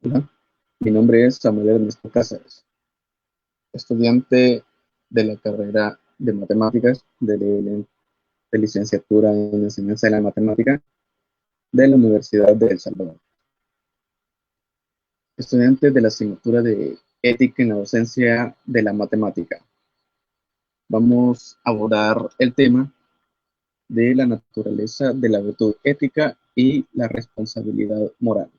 Hola, mi nombre es Samuel Ernesto Cáceres, estudiante de la carrera de matemáticas de licenciatura en enseñanza de la matemática de la Universidad de El Salvador, estudiante de la asignatura de ética en la docencia de la matemática. Vamos a abordar el tema de la naturaleza de la virtud ética y la responsabilidad moral.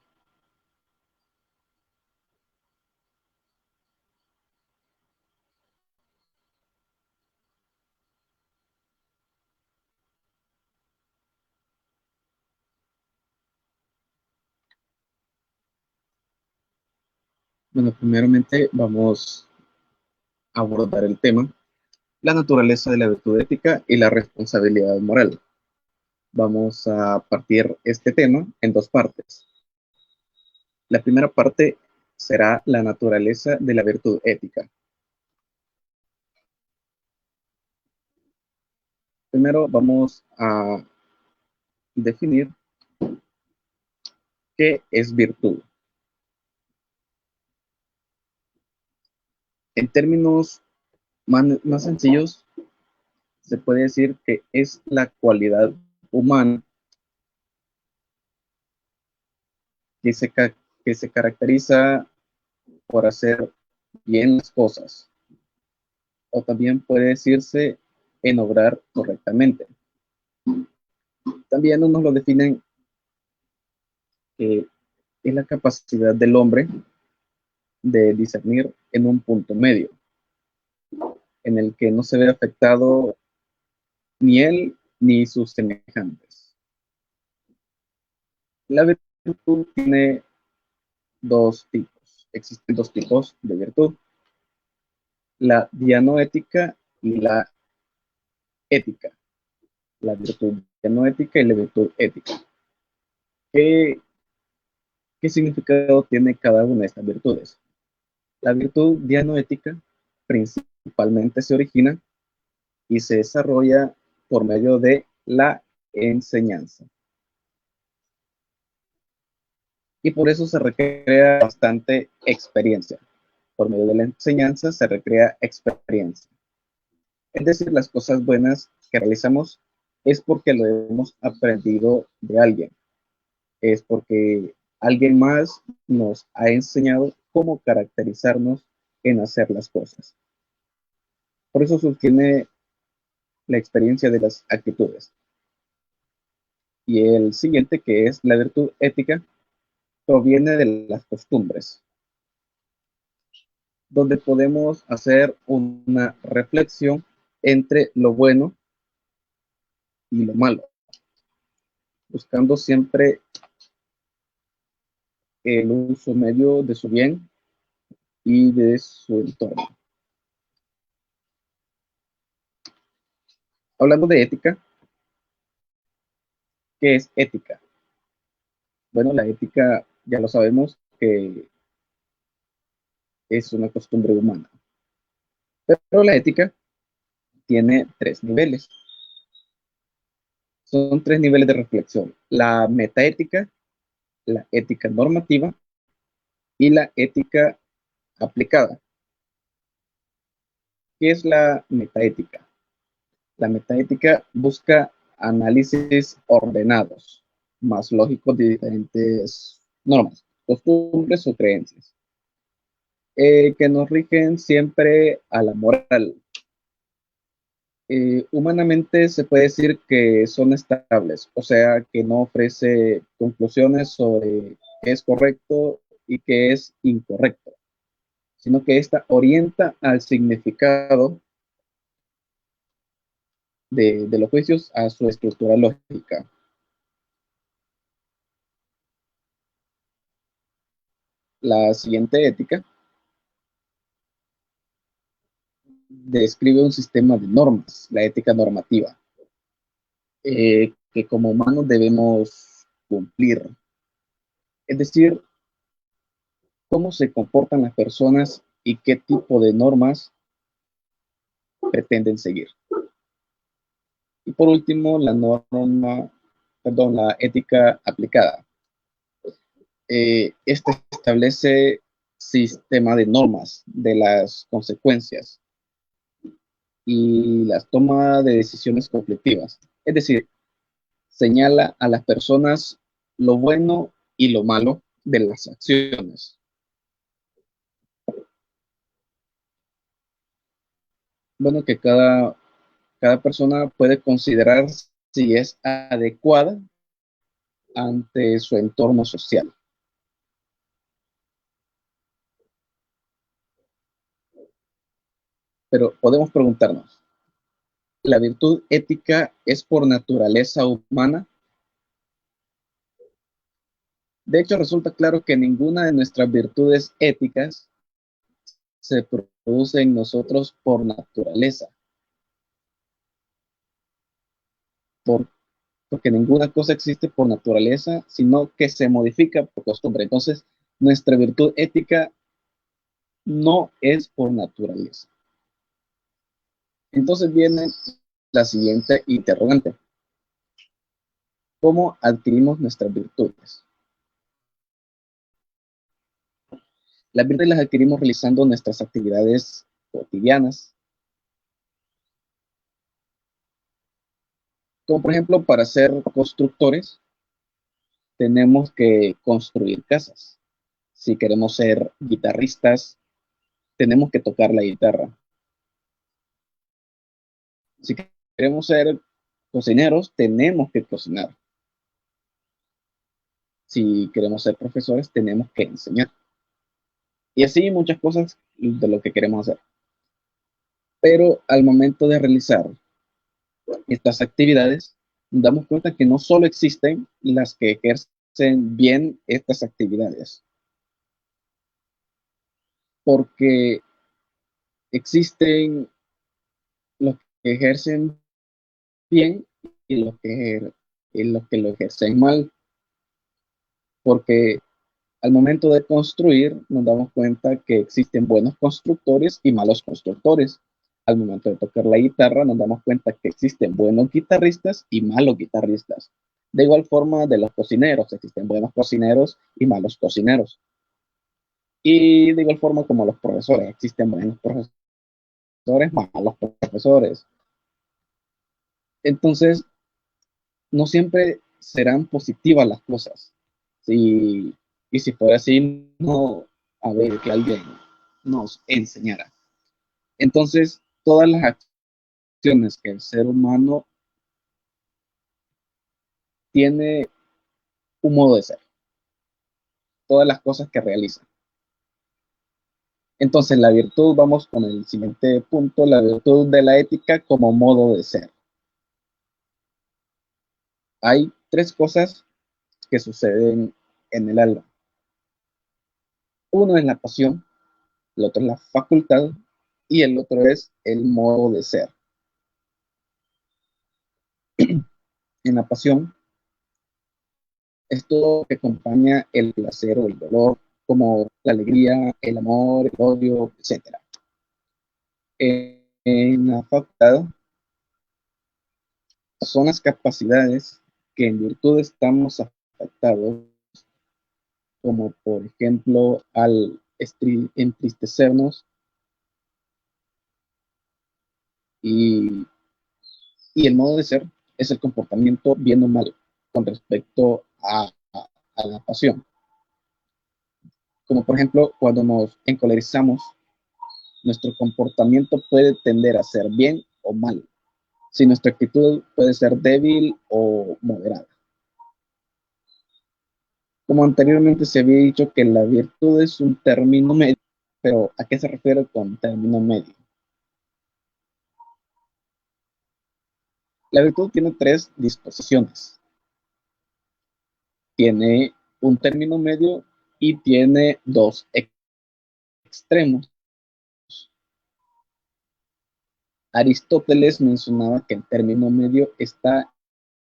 Bueno, primeramente vamos a abordar el tema, la naturaleza de la virtud ética y la responsabilidad moral. Vamos a partir este tema en dos partes. La primera parte será la naturaleza de la virtud ética. Primero vamos a definir qué es virtud. En términos más sencillos, se puede decir que es la cualidad humana que que se caracteriza por hacer bien las cosas, o también puede decirse en obrar correctamente. También unos lo definen que es la capacidad del hombre de discernir en un punto medio, en el que no se ve afectado ni él ni sus semejantes. La virtud tiene dos tipos. Existen dos tipos de virtud, la dianoética y la ética. La virtud dianoética y la virtud ética. ¿Qué, qué significado tiene cada una de estas virtudes? La virtud dianoética principalmente se origina y se desarrolla por medio de la enseñanza. Y por eso se recrea bastante experiencia. Por medio de la enseñanza se recrea experiencia. Es decir, las cosas buenas que realizamos es porque lo hemos aprendido de alguien. Es porque alguien más nos ha enseñado cómo caracterizarnos en hacer las cosas. Por eso surge la experiencia de las actitudes. Y el siguiente, que es la virtud ética, proviene de las costumbres, donde podemos hacer una reflexión entre lo bueno y lo malo, buscando siempre el uso medio de su bien y de su entorno. Hablando de ética, ¿qué es ética? Bueno, la ética ya lo sabemos que es una costumbre humana, pero la ética tiene tres niveles. Son tres niveles de reflexión: la metaética, la ética normativa y la ética aplicada. ¿Qué es la metaética? La metaética busca análisis ordenados, más lógicos de diferentes normas, costumbres o creencias, que nos rigen siempre a la moral. Humanamente se puede decir que son estables, o sea, que no ofrece conclusiones sobre qué es correcto y qué es incorrecto, sino que ésta orienta al significado de los juicios a su estructura lógica. La siguiente ética describe un sistema de normas, la ética normativa, que como humanos debemos cumplir. Es decir, cómo se comportan las personas y qué tipo de normas pretenden seguir. Y por último, la ética aplicada. Este establece sistema de normas de las consecuencias y las toma de decisiones conflictivas. Es decir, señala a las personas lo bueno y lo malo de las acciones. Bueno, que cada persona puede considerar si es adecuada ante su entorno social. Pero podemos preguntarnos, ¿la virtud ética es por naturaleza humana? De hecho, resulta claro que ninguna de nuestras virtudes éticas se produce en nosotros por naturaleza, por, porque ninguna cosa existe por naturaleza, sino que se modifica por costumbre. Entonces, nuestra virtud ética no es por naturaleza. Entonces viene la siguiente interrogante. ¿Cómo adquirimos nuestras virtudes? Las virtudes las adquirimos realizando nuestras actividades cotidianas, como por ejemplo para ser constructores tenemos que construir casas. Si queremos ser guitarristas, tenemos que tocar la guitarra. Si queremos ser cocineros, tenemos que cocinar. Si queremos ser profesores, tenemos que enseñar. Y así muchas cosas de lo que queremos hacer. Pero al momento de realizar estas actividades, nos damos cuenta que no solo existen las que ejercen bien estas actividades, porque existen los que ejercen bien y los que lo ejercen mal, porque al momento de construir nos damos cuenta que existen buenos constructores y malos constructores. Al momento de tocar la guitarra nos damos cuenta que existen buenos guitarristas y malos guitarristas. De igual forma de los cocineros, existen buenos cocineros y malos cocineros. Y de igual forma como los profesores, existen buenos profesores, malos profesores. Entonces, no siempre serán positivas las cosas. Si, y si fuera así, no a ver que alguien nos enseñara. Entonces, todas las acciones que el ser humano tiene un modo de ser, todas las cosas que realiza. Entonces, la virtud, vamos con el siguiente punto, la virtud de la ética como modo de ser. Hay tres cosas que suceden en el alma. Uno es la pasión, el otro es la facultad y el otro es el modo de ser. En la pasión es todo lo que acompaña el placer o el dolor, como la alegría, el amor, el odio, etc. En la facultad son las capacidades que en virtud estamos afectados, como por ejemplo al entristecernos y, y el modo de ser es el comportamiento bien o mal con respecto a la pasión. Como por ejemplo cuando nos encolerizamos, nuestro comportamiento puede tender a ser bien o mal, si nuestra actitud puede ser débil o moderada. Como anteriormente se había dicho que la virtud es un término medio, pero ¿a qué se refiere con término medio? La virtud tiene tres disposiciones. Tiene un término medio y tiene dos extremos. Aristóteles mencionaba que el término medio está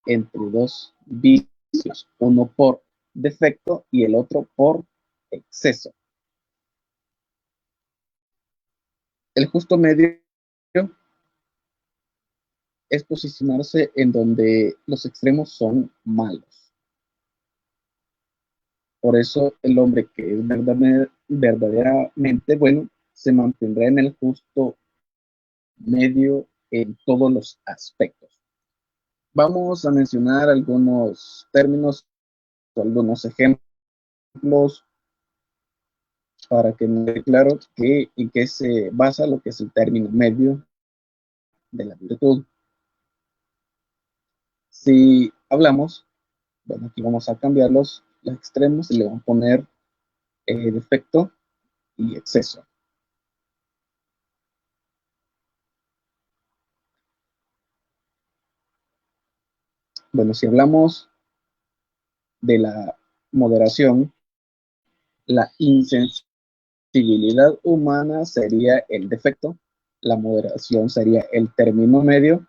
entre dos vicios, uno por defecto y el otro por exceso. El justo medio es posicionarse en donde los extremos son malos. Por eso el hombre que es verdaderamente bueno se mantendrá en el justo medio en todos los aspectos. Vamos a mencionar algunos términos o algunos ejemplos para que me quede claro en qué se basa lo que es el término medio de la virtud. Si hablamos, bueno, aquí vamos a cambiar los extremos y le vamos a poner defecto y exceso. Bueno, si hablamos de la moderación, la insensibilidad humana sería el defecto, la moderación sería el término medio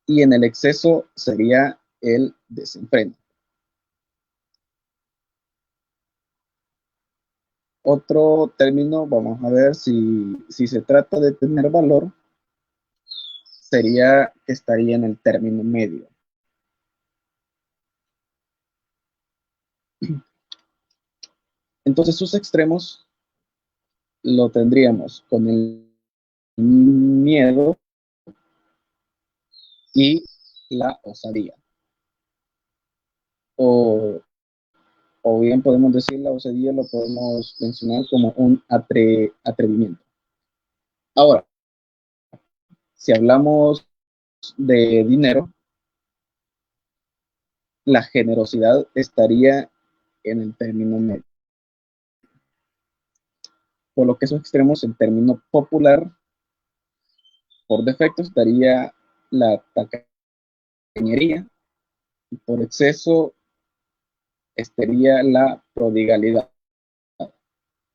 y en el exceso sería el desenfreno. Otro término, vamos a ver si se trata de tener valor, sería que estaría en el término medio. Entonces sus extremos lo tendríamos con el miedo y la osadía. O, o bien podemos decir la osadía, lo podemos mencionar como un atrevimiento. Ahora, si hablamos de dinero, la generosidad estaría en el término medio. Por lo que esos extremos, en término popular, por defecto estaría la tacañería y por exceso estaría la prodigalidad.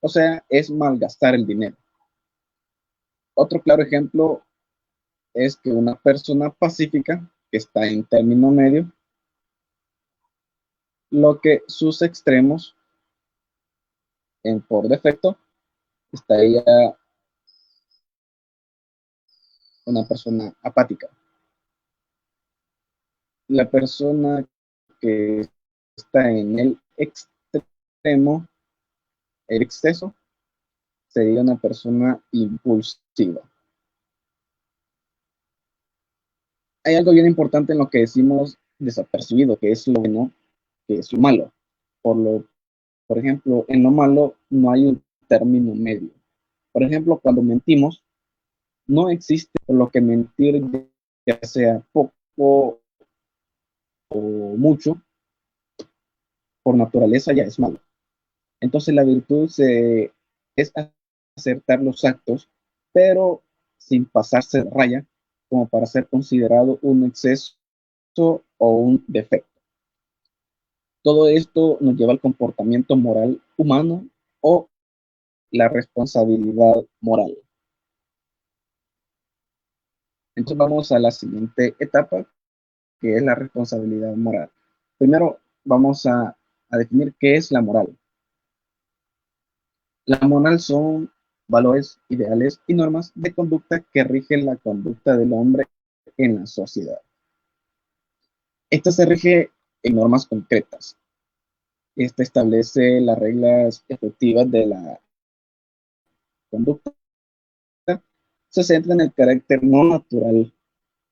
O sea, es malgastar el dinero. Otro claro ejemplo es que una persona pacífica, que está en término medio, lo que sus extremos, por defecto, estaría una persona apática. La persona que está en el extremo, el exceso, sería una persona impulsiva. Hay algo bien importante en lo que decimos desapercibido, que es lo bueno, que es lo malo. Por ejemplo, en lo malo no hay un término medio. Por ejemplo, cuando mentimos, no existe lo que mentir, ya sea poco o mucho, por naturaleza ya es malo. Entonces la virtud es acertar los actos, pero sin pasarse de raya, como para ser considerado un exceso o un defecto. Todo esto nos lleva al comportamiento moral humano o la responsabilidad moral. Entonces vamos a la siguiente etapa, que es la responsabilidad moral. Primero vamos a definir qué es la moral. La moral son valores, ideales y normas de conducta que rigen la conducta del hombre en la sociedad. Esta se rige en normas concretas. Esta establece las reglas efectivas de la conducta. Se centra en el carácter no natural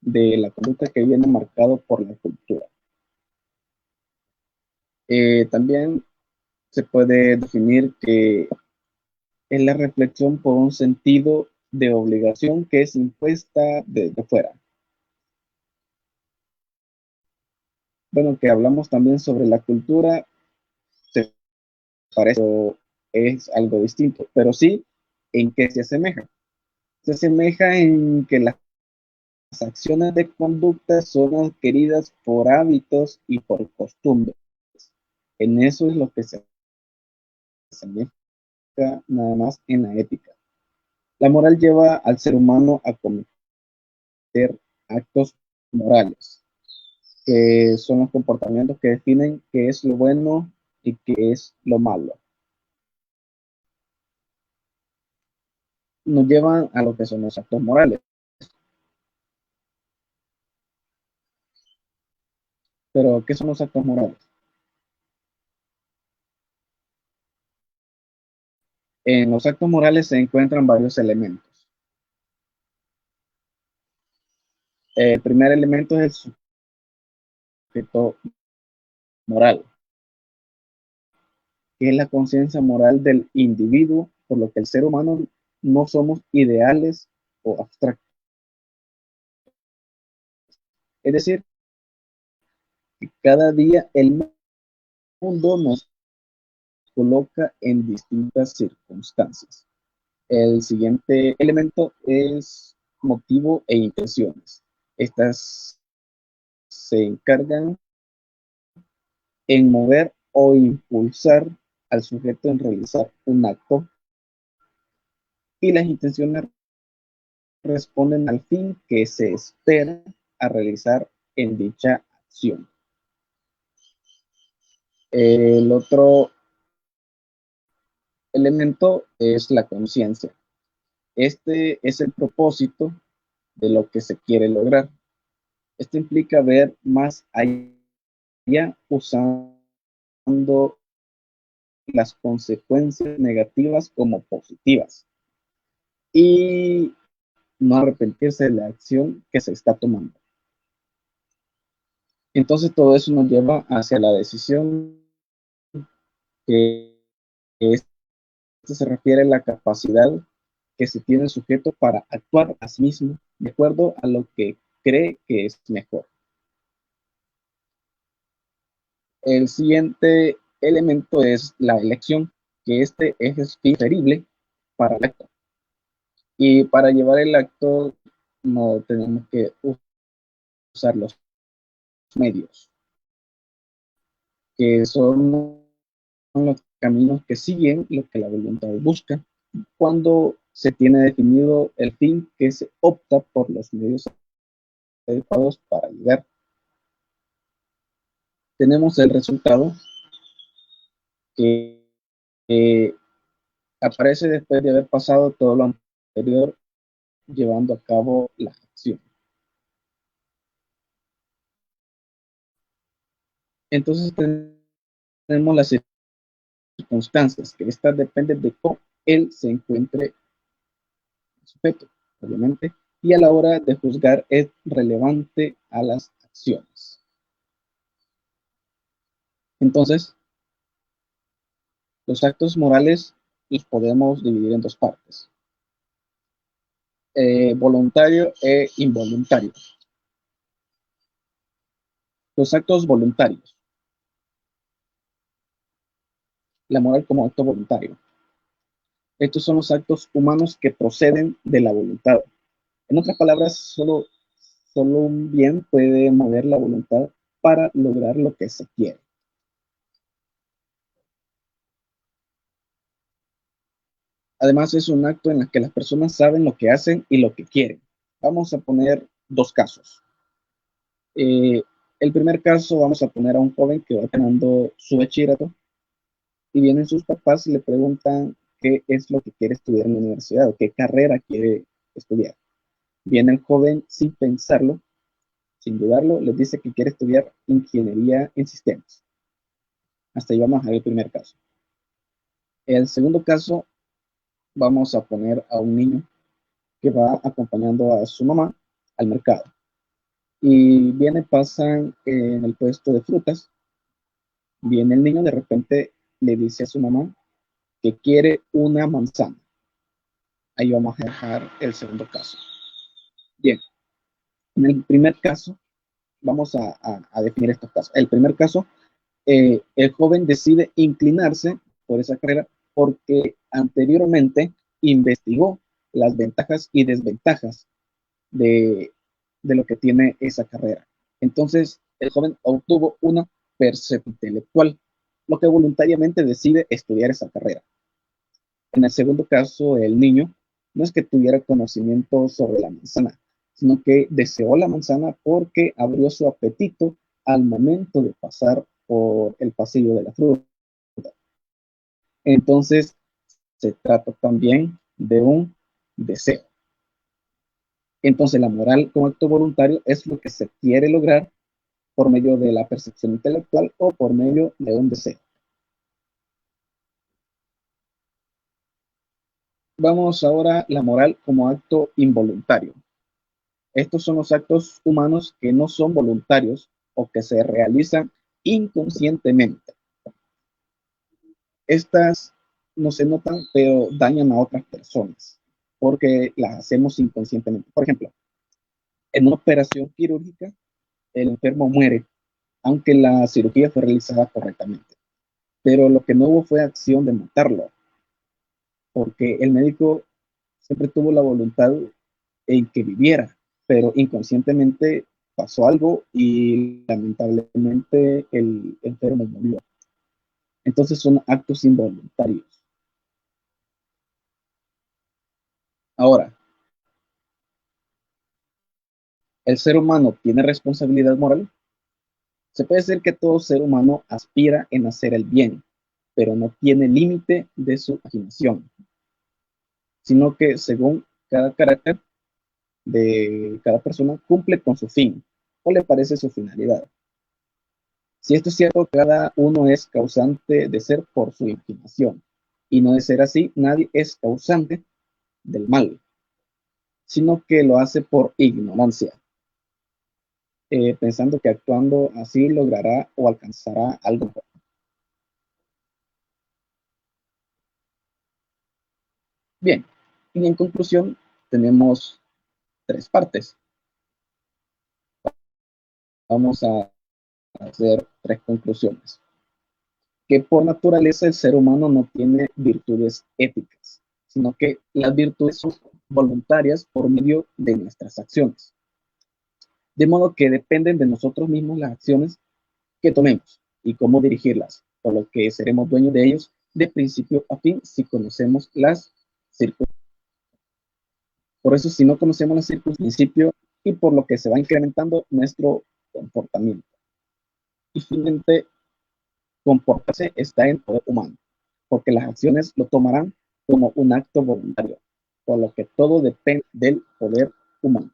de la conducta que viene marcado por la cultura. También se puede definir que es la reflexión por un sentido de obligación que es impuesta desde fuera. Bueno, que hablamos también sobre la cultura, se parece, es algo distinto, pero sí, ¿en qué se asemeja? Se asemeja en que las acciones de conducta son adquiridas por hábitos y por costumbres. En eso es lo que se asemeja nada más en la ética. La moral lleva al ser humano a cometer actos morales, que son los comportamientos que definen qué es lo bueno y qué es lo malo. Nos llevan a lo que son los actos morales. Pero, ¿qué son los actos morales? En los actos morales se encuentran varios elementos. El primer elemento es el sujeto moral, que es la conciencia moral del individuo, por lo que el ser humano no somos ideales o abstractos. Es decir, que cada día el mundo nos coloca en distintas circunstancias. El siguiente elemento es motivo e intenciones. Estas se encargan en mover o impulsar al sujeto en realizar un acto, y las intenciones responden al fin que se espera a realizar en dicha acción. El otro elemento es la conciencia. Este es el propósito de lo que se quiere lograr. Esto implica ver más allá usando las consecuencias negativas como positivas y no arrepentirse de la acción que se está tomando. Entonces todo eso nos lleva hacia la decisión, que esto se refiere a la capacidad que se tiene el sujeto para actuar a sí mismo de acuerdo a lo que cree que es mejor. El siguiente elemento es la elección, que este es preferible para el acto. Y para llevar el acto no tenemos que usar los medios, que son los caminos que siguen lo que la voluntad busca cuando se tiene definido el fin, que se opta por los medios adecuados para llegar. Tenemos el resultado que aparece después de haber pasado todo lo anterior llevando a cabo la acción. Entonces tenemos las circunstancias, que estas dependen de cómo él se encuentre sujeto, obviamente, y a la hora de juzgar es relevante a las acciones. Entonces, los actos morales los podemos dividir en dos partes, voluntario e involuntario. Los actos voluntarios, la moral como acto voluntario. Estos son los actos humanos que proceden de la voluntad. En otras palabras, solo un bien puede mover la voluntad para lograr lo que se quiere. Además, es un acto en el que las personas saben lo que hacen y lo que quieren. Vamos a poner dos casos. El primer caso, vamos a poner a un joven que va ganando su bachillerato y vienen sus papás y le preguntan qué es lo que quiere estudiar en la universidad o qué carrera quiere estudiar. Viene el joven sin pensarlo, sin dudarlo, les dice que quiere estudiar ingeniería en sistemas. Hasta ahí vamos a ver el primer caso. El segundo caso, vamos a poner a un niño que va acompañando a su mamá al mercado. Y pasan en el puesto de frutas. Viene el niño, de repente le dice a su mamá que quiere una manzana. Ahí vamos a dejar el segundo caso. Bien, en el primer caso, vamos a definir estos casos. El primer caso, el joven decide inclinarse por esa carrera porque anteriormente investigó las ventajas y desventajas de, de lo que tiene esa carrera. Entonces, el joven obtuvo una percepción intelectual, lo que voluntariamente decide estudiar esa carrera. En el segundo caso, el niño no es que tuviera conocimiento sobre la manzana, sino que deseó la manzana porque abrió su apetito al momento de pasar por el pasillo de la fruta. Entonces, se trata también de un deseo. Entonces, la moral como acto voluntario es lo que se quiere lograr por medio de la percepción intelectual o por medio de un deseo. Vamos ahora a la moral como acto involuntario. Estos son los actos humanos que no son voluntarios o que se realizan inconscientemente. Estas no se notan, pero dañan a otras personas porque las hacemos inconscientemente. Por ejemplo, en una operación quirúrgica, el enfermo muere, aunque la cirugía fue realizada correctamente. Pero lo que no hubo fue acción de matarlo, porque el médico siempre tuvo la voluntad en que viviera, pero inconscientemente pasó algo y lamentablemente el enfermo murió. Entonces son actos involuntarios. Ahora, ¿el ser humano tiene responsabilidad moral? Se puede decir que todo ser humano aspira en hacer el bien, pero no tiene límite de su imaginación, sino que según cada carácter de cada persona cumple con su fin o le parece su finalidad. Si esto es cierto, cada uno es causante de ser por su imaginación, y no de ser así, nadie es causante del mal, sino que lo hace por ignorancia, pensando que actuando así logrará o alcanzará algo mejor. Bien, y en conclusión, tenemos tres partes. Vamos a hacer tres conclusiones. Que por naturaleza el ser humano no tiene virtudes éticas, sino que las virtudes son voluntarias por medio de nuestras acciones. De modo que dependen de nosotros mismos las acciones que tomemos y cómo dirigirlas, por lo que seremos dueños de ellos de principio a fin si conocemos las circunstancias. Por eso, si no conocemos las circunstancias, principio y por lo que se va incrementando nuestro comportamiento. Y finalmente, comportarse está en poder humano, porque las acciones lo tomarán como un acto voluntario, por lo que todo depende del poder humano.